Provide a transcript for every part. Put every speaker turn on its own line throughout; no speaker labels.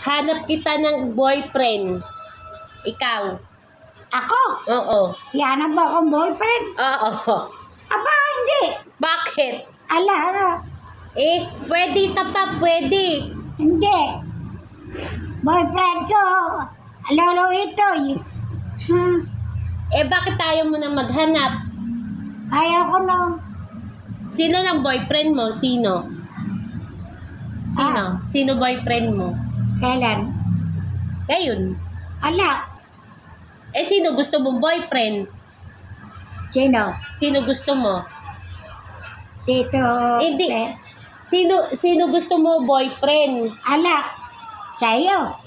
hanap kita ng boyfriend. Ikaw.
Ako?
Oo.
Yan ba akong boyfriend?
Oo.
Aba, hindi.
Bakit?
Ala, ano?
Pwede tata, pwede.
Hindi. Boyfriend ko, lolo ito.
Bakit tayo mo na maghanap?
Ayaw ko na.
Sino ng boyfriend mo? Sino? Sino boyfriend mo?
Kailan?
Ngayon.
Ala,
Sino gusto mong boyfriend?
sino?
Sino gusto mo?
Dito.
Hindi. Sino gusto mo boyfriend?
Ala, sa'yo.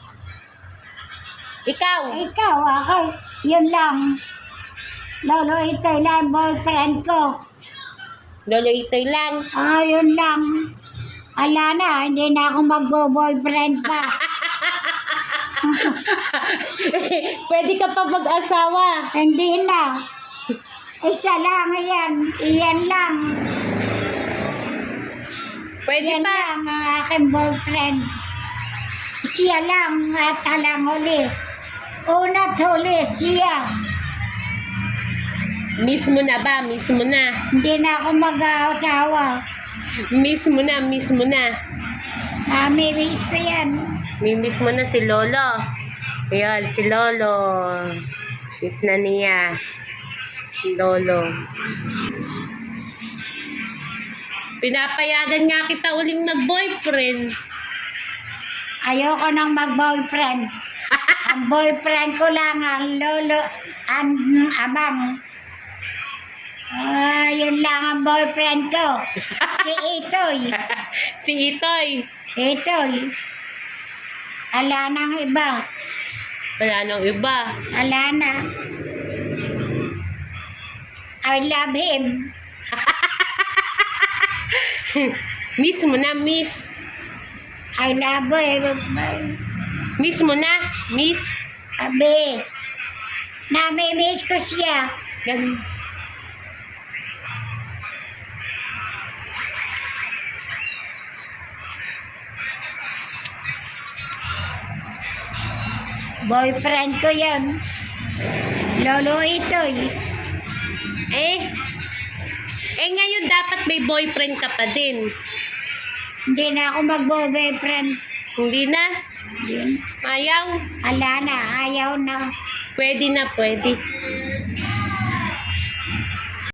Ikaw.
Ikaw, ako. Yun lang. Lolo ito lang boyfriend ko.
Lolo Itoy lang.
Yun lang. Ala na, hindi na ako magbo-boyfriend pa.
Pwede ka pa mag-asawa.
Hindi na. Isa lang yan. Iyan lang.
Pwede
Yan
pa.
lang ang aking boyfriend. Siya lang at talang huli. Una't huli siya.
Miss mo na ba? Miss mo na.
Hindi na ako mag-asawa.
Miss mo na, miss mo na.
Nami-miss ko yan.
Mimiss mo na si Lolo. Ayan, si Lolo. Miss na niya. Lolo. Pinapayagan nga kita uling mag-boyfriend.
Ayoko nang mag-boyfriend. Ang boyfriend ko lang ang lolo, ang amang. Yun lang ang boyfriend ko. Si Itoy.
Si Itoy.
Itoy. Ala nang iba.
Wala nang iba.
Ala na. I love him.
Miss mo na, miss.
I love him.
Miss mo na, miss.
Abi. Nami-miss ko siya.
Ganun.
Boyfriend ko yan. Lolo Itoy.
Ngayon dapat may boyfriend ka pa din.
Hindi na ako mag-boyfriend.
Hindi na.
Hindi.
Ayaw.
Ala na, ayaw na.
Pwede na, pwede.